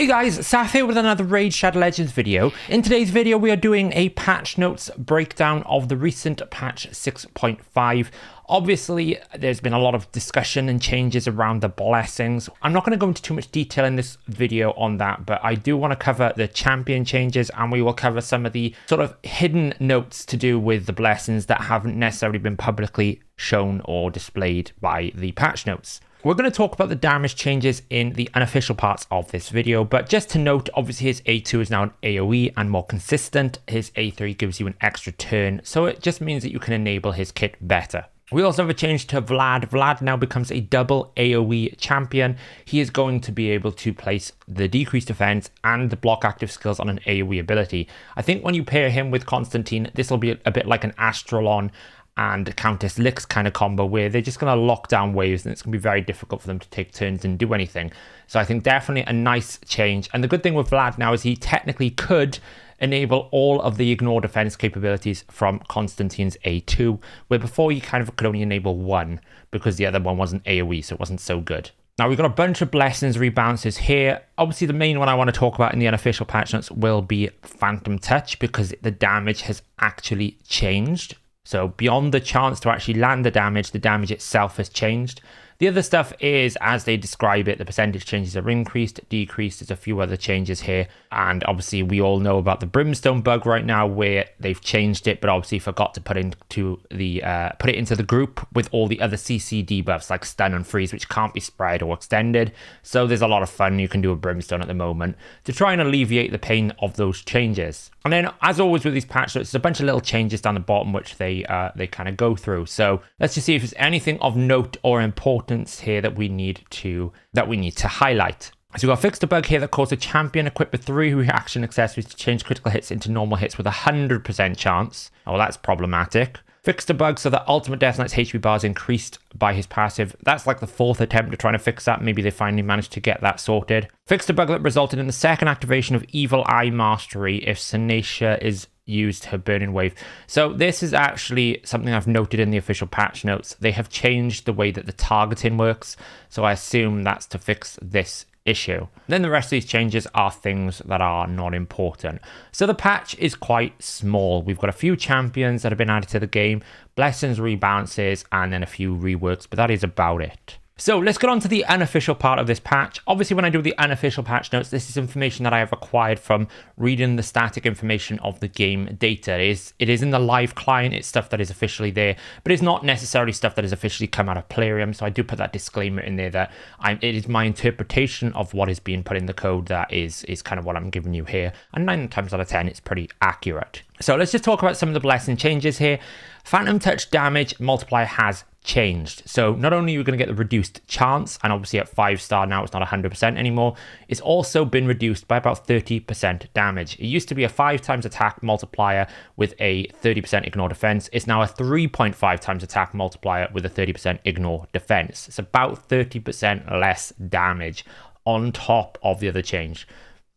Hey guys, Saf here with another Raid Shadow Legends video. In today's video we are doing a patch notes breakdown of the recent patch 6.5. Obviously there's been a lot of discussion and changes around the blessings. I'm not going to go into too much detail in this video on that, but I do want to cover the champion changes, and we will cover some of the sort of hidden notes to do with the blessings that haven't necessarily been publicly shown or displayed by the patch notes. We're going to talk about the damage changes in the unofficial parts of this video, but just to note, obviously his A2 is now an AoE and more consistent. His A3 gives you an extra turn, so it just means that you can enable his kit better. We also have a change to Vlad. Vlad now becomes a double AoE champion. He is going to be able to place the decreased defense and the block active skills on an AoE ability. I think when you pair him with Constantine, this will be a bit like an Astrolon and Countess Lix kind of combo, where they're just going to lock down waves and it's going to be very difficult for them to take turns and do anything. So I think definitely a nice change. And the good thing with Vlad now is he technically could enable all of the ignore defense capabilities from Constantine's A2, where before you kind of could only enable one because the other one wasn't AoE, so it wasn't so good. Now we've got a bunch of blessings rebalances here. Obviously the main one I want to talk about in the unofficial patch notes will be Phantom Touch, because the damage has actually changed. So beyond the chance to actually land the damage itself has changed. The other stuff is, as they describe it, the percentage changes are increased, decreased. There's a few other changes here. And obviously we all know about the Brimstone bug right now, where they've changed it, but obviously forgot to put it into the group with all the other CC debuffs like stun and freeze, which can't be spread or extended. So there's a lot of fun you can do with Brimstone at the moment to try and alleviate the pain of those changes. And then, as always with these patch notes, there's a bunch of little changes down the bottom which they kind of go through. So let's just see if there's anything of note or importance here that we need to highlight. So we've got fixed a bug here that caused a champion equipped with 3 reaction accessories to change critical hits into normal hits with a 100% chance. Oh, that's problematic. Fixed a bug so that Ultimate Death Knight's HP bar is increased by his passive. That's like the 4th attempt at trying to fix that. Maybe they finally managed to get that sorted. Fixed a bug that resulted in the second activation of Evil Eye Mastery if Senacia is used her Burning Wave. So this is actually something I've noted in the official patch notes. They have changed the way that the targeting works, so I assume that's to fix this issue. Then the rest of these changes are things that are not important. So the patch is quite small. We've got a few champions that have been added to the game, blessings rebalances, and then a few reworks, but that is about it. So let's get on to the unofficial part of this patch. Obviously, when I do the unofficial patch notes, this is information that I have acquired from reading the static information of the game data. It is in the live client. It's stuff that is officially there, but it's not necessarily stuff that has officially come out of Plarium. So I do put that disclaimer in there that it is my interpretation of what is being put in the code that is kind of what I'm giving you here. And 9 times out of 10, it's pretty accurate. So let's just talk about some of the blessing changes here. Phantom Touch damage multiplier has changed. So not only are you going to get the reduced chance, and obviously at 5-star now it's not 100% anymore, it's also been reduced by about 30% damage. It used to be a 5 times attack multiplier with a 30% ignore defense. It's now a 3.5 times attack multiplier with a 30% ignore defense. It's about 30% less damage on top of the other change.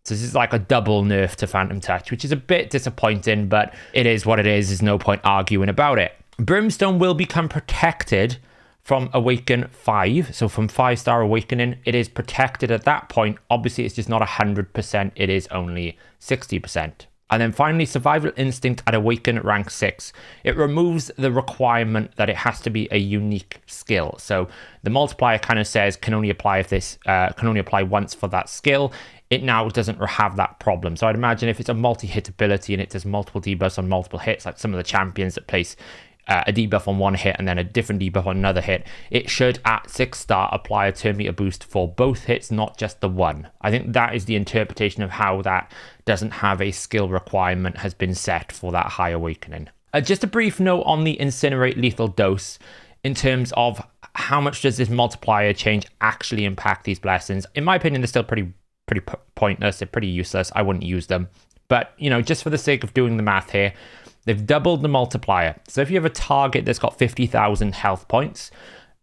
So this is like a double nerf to Phantom Touch, which is a bit disappointing, but it is what it is. There's no point arguing about it. Brimstone will become protected from Awaken 5. So from 5-star Awakening, it is protected at that point. Obviously, it's just not 100%. It is only 60%. And then finally, Survival Instinct at Awaken rank 6. It removes the requirement that it has to be a unique skill. So the multiplier kind of says can only apply once for that skill. It now doesn't have that problem. So I'd imagine if it's a multi-hit ability and it does multiple debuffs on multiple hits, like some of the champions that place a debuff on one hit and then a different debuff on another hit, it should at 6-star apply a turn meter boost for both hits, not just the one. I think that is the interpretation of how that doesn't have a skill requirement has been set for that high awakening. Just a brief note on the Incinerate lethal dose in terms of how much does this multiplier change actually impact these blessings. In my opinion, they're still pretty pointless. They're pretty useless. I wouldn't use them. But, you know, just for the sake of doing the math here, they've doubled the multiplier. So if you have a target that's got 50,000 health points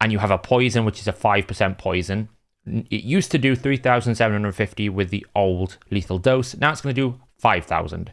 and you have a poison, which is a 5% poison, it used to do 3,750 with the old lethal dose. Now it's going to do 5,000.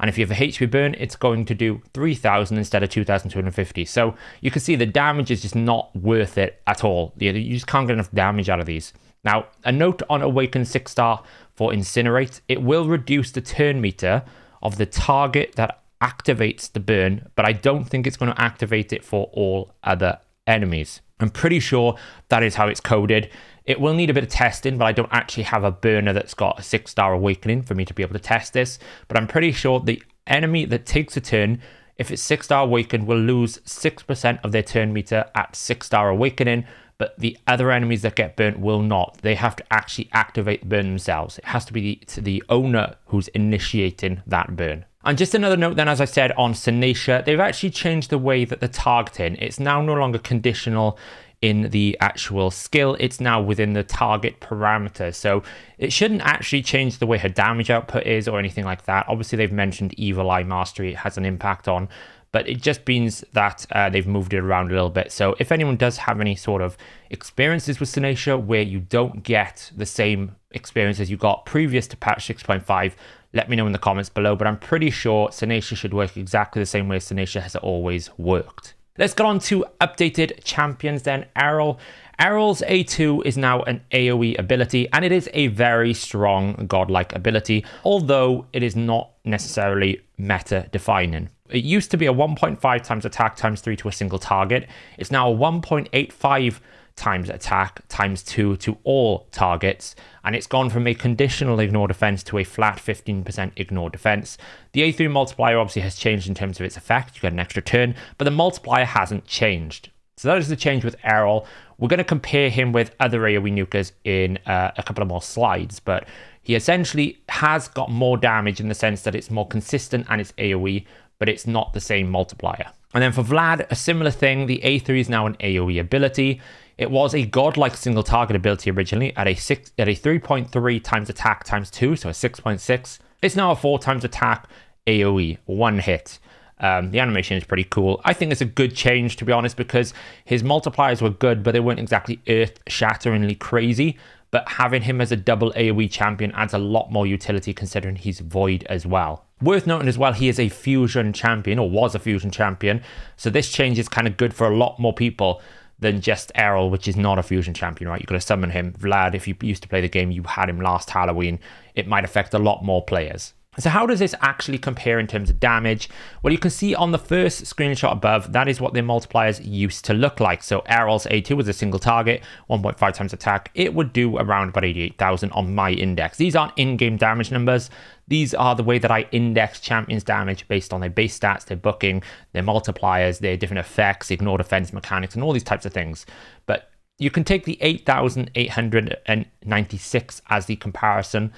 And if you have a HP burn, it's going to do 3,000 instead of 2,250. So you can see the damage is just not worth it at all. You just can't get enough damage out of these. Now, a note on Awaken 6-star for Incinerate. It will reduce the turn meter of the target that activates the burn, but I don't think it's going to activate it for all other enemies. I'm pretty sure that is how it's coded. It will need a bit of testing, but I don't actually have a burner that's got a 6-star awakening for me to be able to test this. But I'm pretty sure the enemy that takes a turn, if it's 6-star awakened, will lose 6% of their turn meter at 6-star awakening, but the other enemies that get burnt will not. They have to actually activate the burn themselves. It has to be the owner who's initiating that burn. And just another note then, as I said, on Senacia, they've actually changed the way that the targeting. It's now no longer conditional in the actual skill. It's now within the target parameter. So it shouldn't actually change the way her damage output is or anything like that. Obviously, they've mentioned Evil Eye Mastery has an impact on, but it just means that they've moved it around a little bit. So if anyone does have any sort of experiences with Senacia where you don't get the same experience as you got previous to patch 6.5, let me know in the comments below. But I'm pretty sure Senacia should work exactly the same way Senacia has always worked. Let's get on to updated champions then. Errol. Errol's A2 is now an AoE ability, and it is a very strong godlike ability, although it is not necessarily meta defining. It used to be a 1.5 times attack times 3 to a single target. It's now a 1.85 times attack times 2 to all targets, and it's gone from a conditional ignore defense to a flat 15% ignore defense. The A3 multiplier obviously has changed in terms of its effect. You get an extra turn, but the multiplier hasn't changed. So that is the change with Errol. We're going to compare him with other AoE nukers in a couple of more slides, but he essentially has got more damage in the sense that it's more consistent and it's AoE, but it's not the same multiplier. And then for Vlad, a similar thing. The A3 is now an AoE ability. It was a godlike single target ability originally at a 3.3 times attack times 2, so a 6.6. It's now a 4 times attack AoE, one hit. The animation is pretty cool. I think it's a good change, to be honest, because his multipliers were good, but they weren't exactly earth-shatteringly crazy. But having him as a double AoE champion adds a lot more utility considering he's void as well. Worth noting as well, he is a fusion champion, or was a fusion champion. So this change is kind of good for a lot more people than just Errol, which is not a fusion champion, right? You've got to summon him. Vlad, if you used to play the game, you had him last Halloween. It might affect a lot more players. So how does this actually compare in terms of damage? Well, you can see on the first screenshot above, that is what their multipliers used to look like. So Errol's A2 was a single target, 1.5 times attack. It would do around about 88,000 on my index. These aren't in-game damage numbers. These are the way that I index champions damage based on their base stats, their booking, their multipliers, their different effects, ignore defense mechanics, and all these types of things. But you can take the 8,896 as the comparison.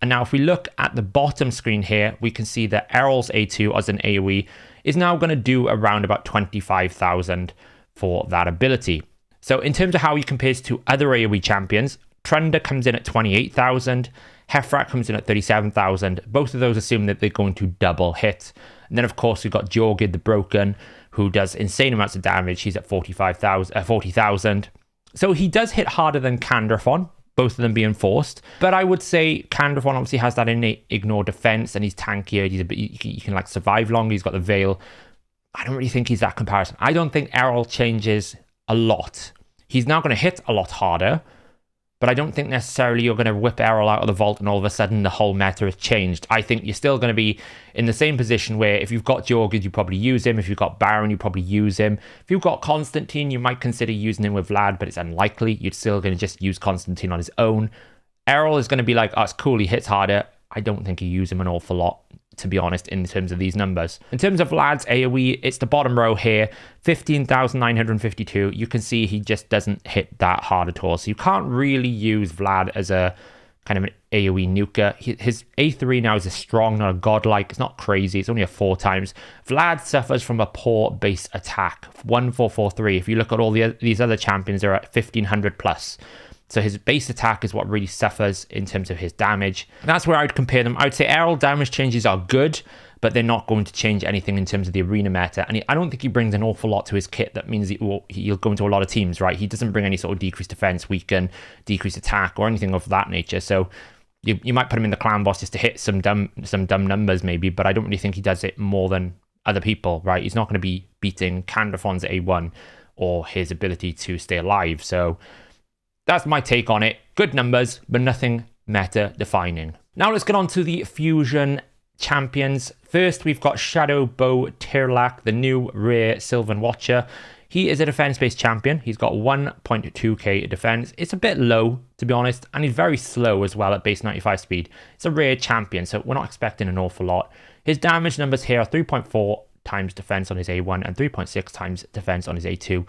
And now if we look at the bottom screen here, we can see that Errol's A2 as an AoE is now going to do around about 25,000 for that ability. So in terms of how he compares to other AoE champions, Trunda comes in at 28,000, Heffrat comes in at 37,000. Both of those assume that they're going to double hit. And then of course we've got Jorgid the Broken, who does insane amounts of damage. He's at 40,000. So he does hit harder than Candrathon, both of them being forced. But I would say Candrathon obviously has that innate ignore defense, and he's tankier. He's a bit, you can like survive longer. He's got the veil. I don't really think he's that comparison. I don't think Errol changes a lot. He's now going to hit a lot harder, but I don't think necessarily you're going to whip Errol out of the vault and all of a sudden the whole meta has changed. I think you're still going to be in the same position where if you've got Jorgid, you probably use him. If you've got Baron, you probably use him. If you've got Constantine, you might consider using him with Vlad, but it's unlikely. You're still going to just use Constantine on his own. Errol is going to be like, oh, it's cool, he hits harder. I don't think you use him an awful lot, to be honest, in terms of these numbers. In terms of Vlad's AoE, it's the bottom row here, 15,952. You can see he just doesn't hit that hard at all. So you can't really use Vlad as a kind of an AoE nuker. His A3 now is a strong, not a godlike. It's not crazy. It's only a 4 times. Vlad suffers from a poor base attack, 1443. If you look at all these other champions, they're at 1,500 plus. So his base attack is what really suffers in terms of his damage. And that's where I'd compare them. I would say Errol damage changes are good, but they're not going to change anything in terms of the arena meta. And I don't think he brings an awful lot to his kit that means he'll go into a lot of teams, right? He doesn't bring any sort of decreased defense, weaken, decreased attack, or anything of that nature. So You might put him in the clan boss just to hit some dumb numbers maybe, but I don't really think he does it more than other people, right? He's not going to be beating Candrafon's A1 or his ability to stay alive. So that's my take on it. Good numbers, but nothing meta defining. Now let's get on to the fusion champions. First, we've got Shadowbow Tirlac, the new rare Sylvan Watcher. He is a defense-based champion. He's got 1.2k defense. It's a bit low, to be honest, and he's very slow as well at base 95 speed. It's a rare champion, so we're not expecting an awful lot. His damage numbers here are 3.4 times defense on his A1 and 3.6 times defense on his A2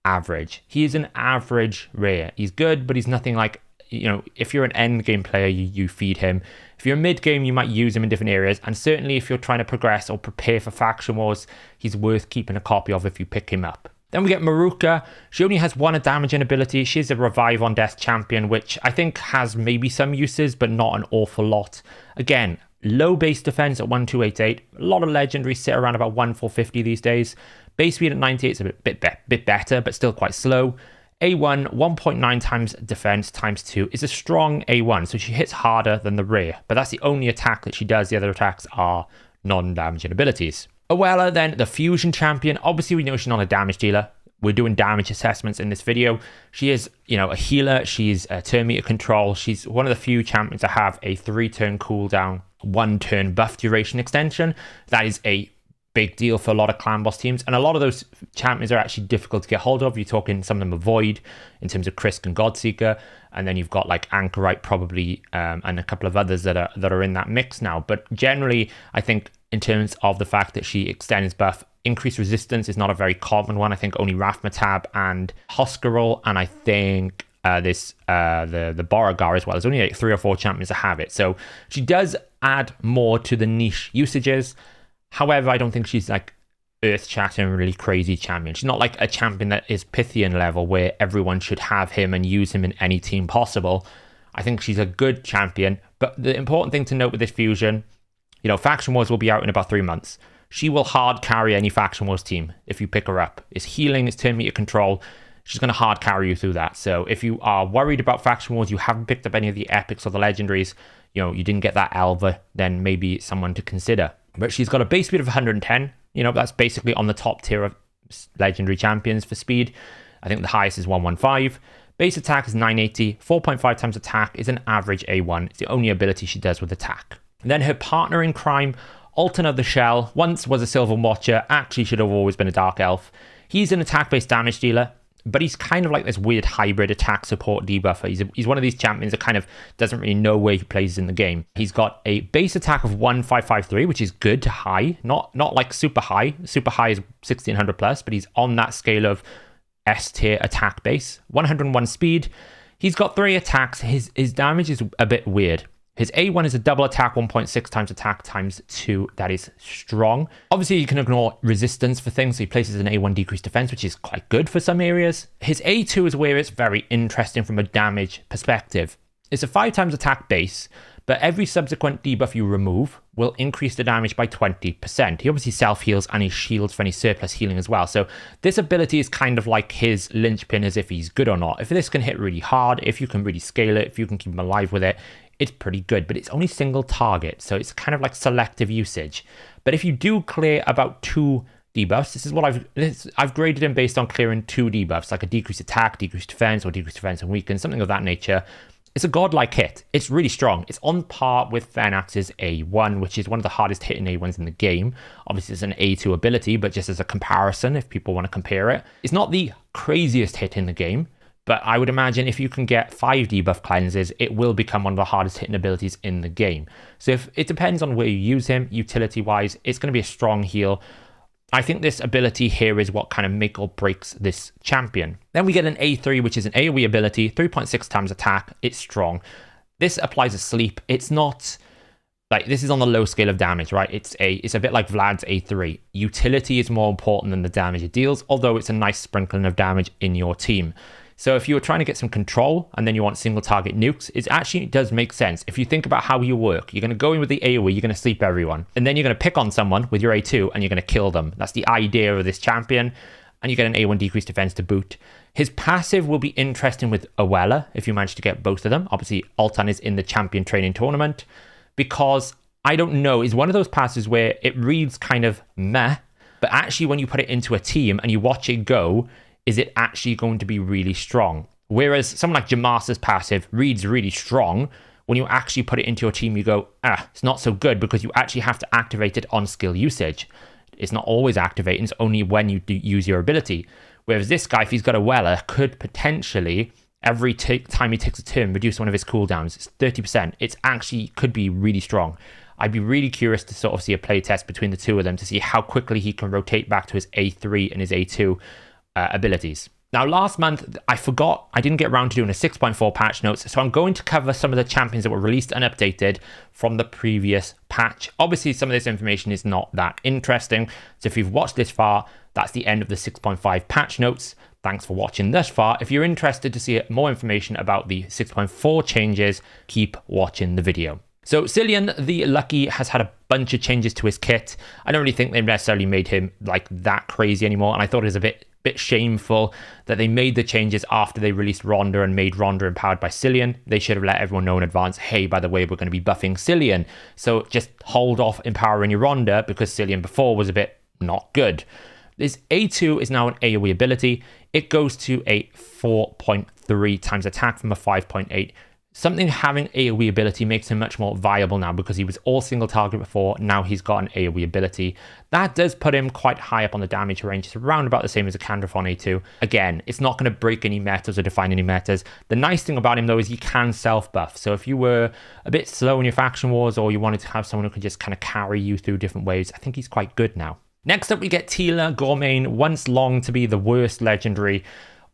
average. He is an average rare. He's good, but he's nothing like, you know, if you're an end game player, you feed him. If you're mid game, you might use him in different areas. And certainly if you're trying to progress or prepare for faction wars, he's worth keeping a copy of if you pick him up. Then we get Maruka. She only has one damaging ability. She's a revive on death champion, which I think has maybe some uses, but not an awful lot. Again, low base defense at 1288. A lot of legendaries sit around about 1450 these days. Base speed at 98 is a bit better, but still quite slow. A1, 1.9 times defense times 2 is a strong A1, so she hits harder than the rare, but that's the only attack that she does. The other attacks are non-damaging abilities. Oella, then, the fusion champion. Obviously, we know she's not a damage dealer. We're doing damage assessments in this video. She is, you know, a healer. She's a turn meter control. She's one of the few champions to have a 3-turn cooldown, 1-turn buff duration extension. That is a big deal for a lot of clan boss teams, and a lot of those champions are actually difficult to get hold of. You're talking some of them avoid in terms of Krisk and Godseeker, and then you've got like Anchorite probably, and a couple of others that are in that mix now. But generally, I think in terms of the fact that she extends buff, increased resistance is not a very common one. I think only Rathmatab and Hoskarol, and I think the Beauregard as well. There's only like 3 or 4 champions that have it. So she does add more to the niche usages. However, I don't think she's like earth-shattering, really crazy champion. She's not like a champion that is Pythion level where everyone should have him and use him in any team possible. I think she's a good champion, but the important thing to note with this fusion, you know, Faction Wars will be out in about 3 months. She will hard carry any Faction Wars team if you pick her up. It's healing, it's turn meter control. She's going to hard carry you through that. So if you are worried about Faction Wars, you haven't picked up any of the epics or the legendaries, you know, you didn't get that Elva, then maybe someone to consider. But she's got a base speed of 110. You know, that's basically on the top tier of legendary champions for speed. I think the highest is 115. Base attack is 980. 4.5 times attack is an average A1. It's the only ability she does with attack. And then her partner in crime, Ultan of the Shell, once was a Sylvan Watcher, actually should have always been a Dark Elf. He's an attack-based damage dealer, but he's kind of like this weird hybrid attack support debuffer. He's one of these champions that kind of doesn't really know where he plays in the game. He's got a base attack of 1553, which is good to high, not like super high. Super high is 1600 plus, but he's on that scale of S tier attack base. 101 speed. He's got 3 attacks. His damage is a bit weird. His A1 is a double attack, 1.6 times attack times 2. That is strong. Obviously, you can ignore resistance for things. So he places an A1 decreased defense, which is quite good for some areas. His A2 is where it's very interesting from a damage perspective. It's a 5 times attack base, but every subsequent debuff you remove will increase the damage by 20%. He obviously self-heals and he shields for any surplus healing as well. So this ability is kind of like his linchpin as if he's good or not. If this can hit really hard, if you can really scale it, if you can keep him alive with it, it's pretty good, but it's only single target, so it's kind of like selective usage. But if you do clear about 2 debuffs, this is what I've graded him based on clearing 2 debuffs, like a decreased attack, decreased defense, or decreased defense and weaken, something of that nature. It's a godlike hit. It's really strong. It's on par with Venax's A1, which is one of the hardest hitting A1s in the game. Obviously, it's an A2 ability, but just as a comparison, if people want to compare it. It's not the craziest hit in the game, but I would imagine if you can get 5 debuff cleanses, it will become one of the hardest hitting abilities in the game. So if it depends on where you use him, utility-wise, it's going to be a strong heal. I think this ability here is what kind of make or breaks this champion. Then we get an A3, which is an AoE ability, 3.6 times attack. It's strong. This applies a sleep. It's not like, this is on the low scale of damage, right? It's a bit like Vlad's A3. Utility is more important than the damage it deals, although it's a nice sprinkling of damage in your team. So if you were trying to get some control and then you want single target nukes, it actually does make sense. If you think about how you work, you're going to go in with the AoE, you're going to sleep everyone. And then you're going to pick on someone with your A2 and you're going to kill them. That's the idea of this champion. and you get an A1 decreased defense to boot. His passive will be interesting with Oella if you manage to get both of them. Obviously, Ultan is in the champion training tournament, because I don't know, is one of those passes where it reads kind of meh, but actually when you put it into a team and you watch it go, is it actually going to be really strong? Whereas someone like Jamas's passive reads really strong. When you actually put it into your team, you go, it's not so good, because you actually have to activate it on skill usage. It's not always activating, it's only when you do use your ability. Whereas this guy, if he's got a Oella, could potentially, every time he takes a turn, reduce one of his cooldowns. It's 30%. It's actually could be really strong. I'd be really curious to sort of see a play test between the two of them to see how quickly he can rotate back to his A3 and his A2 abilities. Now, last month, I didn't get around to doing a 6.4 patch notes, so I'm going to cover some of the champions that were released and updated from the previous patch. Obviously, some of this information is not that interesting, so if you've watched this far, that's the end of the 6.5 patch notes. Thanks for watching thus far. If you're interested to see more information about the 6.4 changes, keep watching the video. So Cillian, the Lucky, has had a bunch of changes to his kit. I don't really think they've necessarily made him like that crazy anymore, and I thought it was a bit shameful that they made the changes after they released Ronda and made Ronda empowered by Cillian. They should have let everyone know in advance, hey, by the way, we're going to be buffing Cillian, so just hold off empowering your Ronda, because Cillian before was a bit not good. This A2 is now an AoE ability. It goes to a 4.3 times attack from a 5.8. Something having AoE ability makes him much more viable now, because he was all single target before. Now he's got an AoE ability. That does put him quite high up on the damage range. It's around about the same as a Candraphon A2. Again, it's not going to break any metas or define any metas. The nice thing about him, though, is he can self-buff. So if you were a bit slow in your faction wars, or you wanted to have someone who could just kind of carry you through different waves, I think he's quite good now. Next up, we get Teela, Goremane, once longed to be the worst legendary.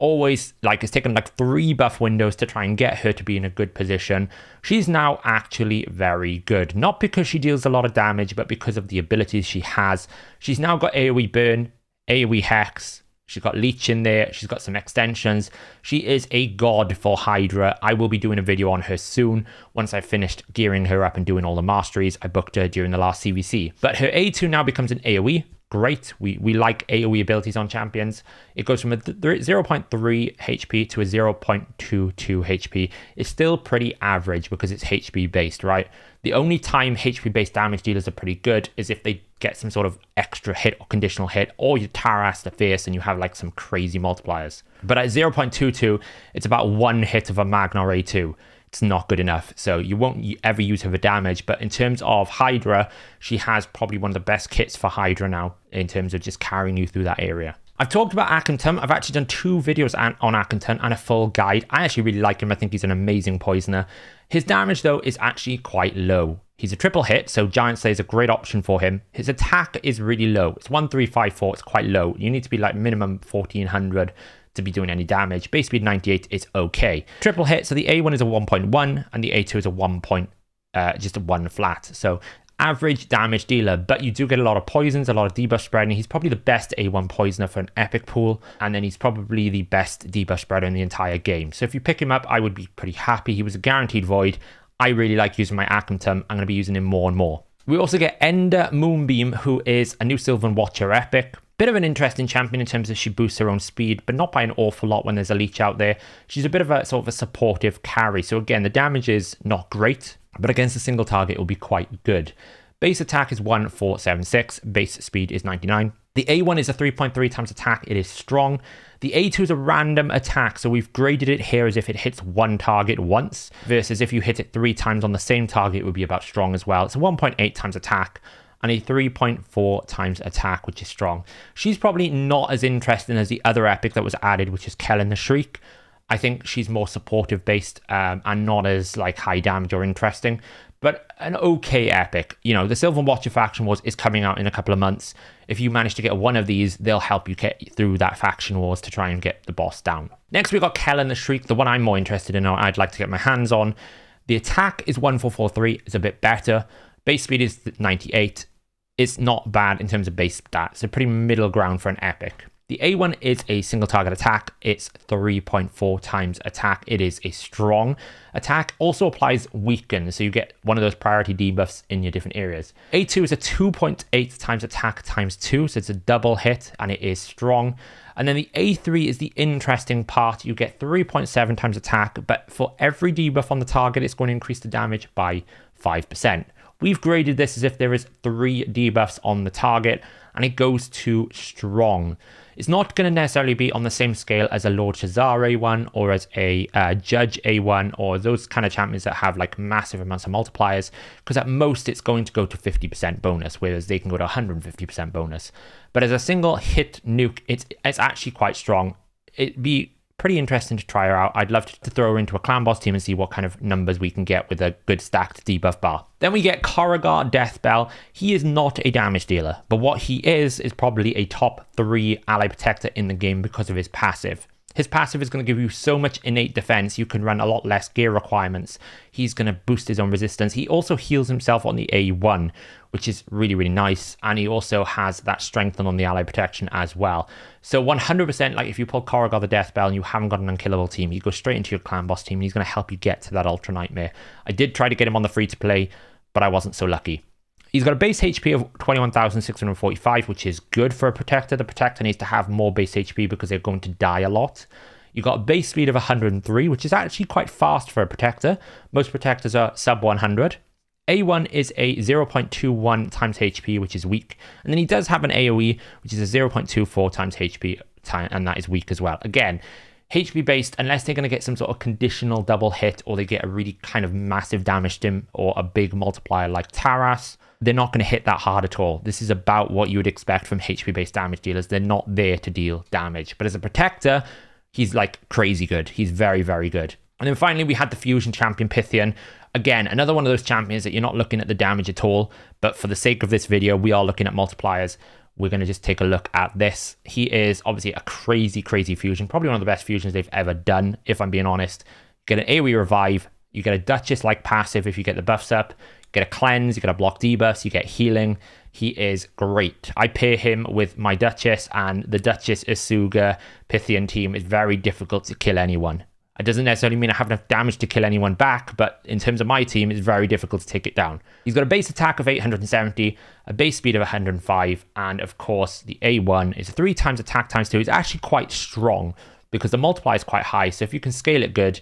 Always, it's taken 3 buff windows to try and get her to be in a good position. She's now actually very good. Not because she deals a lot of damage, but because of the abilities she has. She's now got AoE Burn, AoE Hex. She's got Leech in there. She's got some extensions. She is a god for Hydra. I will be doing a video on her soon, once I've finished gearing her up and doing all the masteries. I booked her during the last CVC. But her A2 now becomes an AoE. Great. We like AoE abilities on champions. It goes from a 0.3 HP to a 0.22 HP. It's still pretty average because it's HP based, right? The only time HP based damage dealers are pretty good is if they get some sort of extra hit or conditional hit, or you Taras the Fierce and you have some crazy multipliers. But at 0.22, it's about 1 hit of a Magnar A2. It's not good enough, so you won't ever use her for damage. But in terms of Hydra, she has probably one of the best kits for Hydra now, in terms of just carrying you through that area. I've talked about Akemtum. I've actually done 2 videos on Akemtum and a full guide. I actually really like him. I think he's an amazing poisoner. His damage, though, is actually quite low. He's a triple hit, so Giant Slayer is a great option for him. His attack is really low. It's 1354. It's quite low. You need to be minimum 1400 to be doing any damage. Base speed 98 is okay. Triple hit, so the A1 is a 1.1 and the A2 is a just a 1 flat. So average damage dealer, but you do get a lot of poisons, a lot of debuff spreading. He's probably the best A1 poisoner for an epic pool, and then he's probably the best debuff spreader in the entire game. So if you pick him up, I would be pretty happy. He was a guaranteed void. I really like using my Akemtum. I'm going to be using him more and more. We also get Enda Moonbeam, who is a new Sylvan Watcher epic. Bit of an interesting champion in terms of she boosts her own speed, but not by an awful lot when there's a leech out there. She's a bit of a sort of a supportive carry. So again, the damage is not great, but against a single target, it will be quite good. Base attack is 1476. Base speed is 99. The A1 is a 3.3 times attack. It is strong. The A2 is a random attack, so we've graded it here as if it hits 1 target once, versus if you hit it 3 times on the same target, it would be about strong as well. It's a 1.8 times attack and a 3.4 times attack, which is strong. She's probably not as interesting as the other epic that was added, which is Kellan the Shrike. I think she's more supportive based and not as high damage or interesting, but an okay epic. You know, the Sylvan Watcher faction wars is coming out in a couple of months. If you manage to get one of these, they'll help you get through that faction wars to try and get the boss down. Next, we've got Kellan the Shriek, the one I'm more interested in, or I'd like to get my hands on. The attack is 1443. It's a bit better. Base speed is 98. It's not bad in terms of base stats. It's a pretty middle ground for an epic. The A1 is a single target attack. It's 3.4 times attack. It is a strong attack. Also applies weaken, so you get one of those priority debuffs in your different areas. A2 is a 2.8 times attack times 2, so it's a double hit and it is strong. And then the A3 is the interesting part. You get 3.7 times attack, but for every debuff on the target, it's going to increase the damage by 5%. We've graded this as if there is 3 debuffs on the target, and it goes to strong. It's not going to necessarily be on the same scale as a Lord Shazar A1 or as a Judge A1 or those kind of champions that have like massive amounts of multipliers, because at most it's going to go to 50% bonus, whereas they can go to 150% bonus. But as a single hit nuke, it's actually quite strong. It'd be pretty interesting to try her out. I'd love to throw her into a clan boss team and see what kind of numbers we can get with a good stacked debuff bar. Then we get Korugar Deathbell. He is not a damage dealer, but what he is probably a top 3 ally protector in the game because of his passive. His passive is going to give you so much innate defense, you can run a lot less gear requirements. He's going to boost his own resistance. He also heals himself on the A1, which is really, really nice. And he also has that strengthen on the ally protection as well. So 100%, like if you pull Korugar the Deathbell and you haven't got an unkillable team, you go straight into your clan boss team and he's going to help you get to that Ultra Nightmare. I did try to get him on the free to play, but I wasn't so lucky. He's got a base HP of 21,645, which is good for a protector. The protector needs to have more base HP because they're going to die a lot. You've got a base speed of 103, which is actually quite fast for a protector. Most protectors are sub 100. A1 is a 0.21 times HP, which is weak. And then he does have an AoE, which is a 0.24 times HP, and that is weak as well. Again, HP based, unless they're going to get some sort of conditional double hit or they get a really kind of massive damage stim or a big multiplier like Taras, they're not going to hit that hard at all. This is about what you would expect from HP based damage dealers. They're not there to deal damage. But as a protector, he's like crazy good. He's very, very good. And then finally, we had the fusion champion Pythion. Again, another one of those champions that you're not looking at the damage at all. But for the sake of this video, we are looking at multipliers. We're going to just take a look at this. He is obviously a crazy, crazy fusion. Probably one of the best fusions they've ever done, if I'm being honest. You get an AoE revive. You get a Duchess-like passive if you get the buffs up. You get a cleanse. You get a block debuffs. You get healing. He is great. I pair him with my Duchess, and the Duchess Asuga Pythion team is very difficult to kill anyone. It doesn't necessarily mean I have enough damage to kill anyone back, but in terms of my team, it's very difficult to take it down. He's got a base attack of 870, a base speed of 105, and of course, the A1 is 3 times attack times 2. It's actually quite strong because the multiplier is quite high, so if you can scale it good,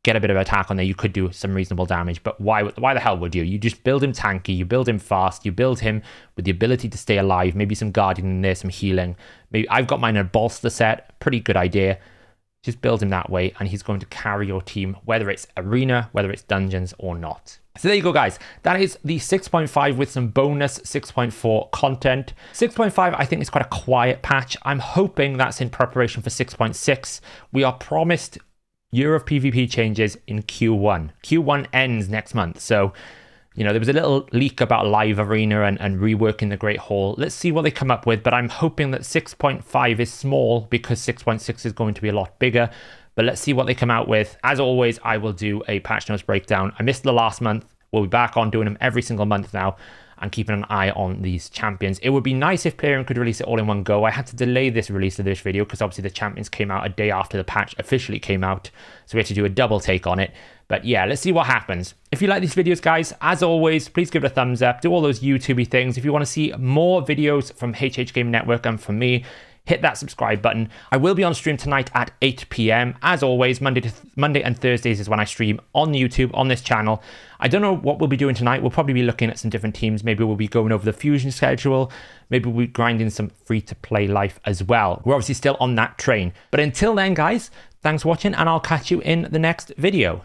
get a bit of attack on there, you could do some reasonable damage. But why the hell would you? You just build him tanky, you build him fast, you build him with the ability to stay alive, maybe some guardian in there, some healing. Maybe I've got mine in a bolster set, pretty good idea. Just build him that way, and he's going to carry your team, whether it's arena, whether it's dungeons or not. So there you go, guys. That is the 6.5 with some bonus 6.4 content. 6.5, I think, is quite a quiet patch. I'm hoping that's in preparation for 6.6. We are promised Year of PvP changes in Q1. Q1 ends next month, so you know, there was a little leak about live arena and reworking the Great Hall. Let's see what they come up with, but I'm hoping that 6.5 is small because 6.6 is going to be a lot bigger. But let's see what they come out with. As always, I will do a patch notes breakdown. I missed the last month. We'll be back on doing them every single month now and keeping an eye on these champions. It would be nice if Playroom could release it all in one go. I had to delay this release of this video because obviously the champions came out a day after the patch officially came out. So we had to do a double take on it. But yeah, let's see what happens. If you like these videos, guys, as always, please give it a thumbs up. Do all those YouTube-y things. If you want to see more videos from HH Game Network and from me, hit that subscribe button. I will be on stream tonight at 8 p.m. As always, Monday and Thursdays is when I stream on YouTube, on this channel. I don't know what we'll be doing tonight. We'll probably be looking at some different teams. Maybe we'll be going over the fusion schedule. Maybe we'll be grinding some free-to-play life as well. We're obviously still on that train. But until then, guys, thanks for watching, and I'll catch you in the next video.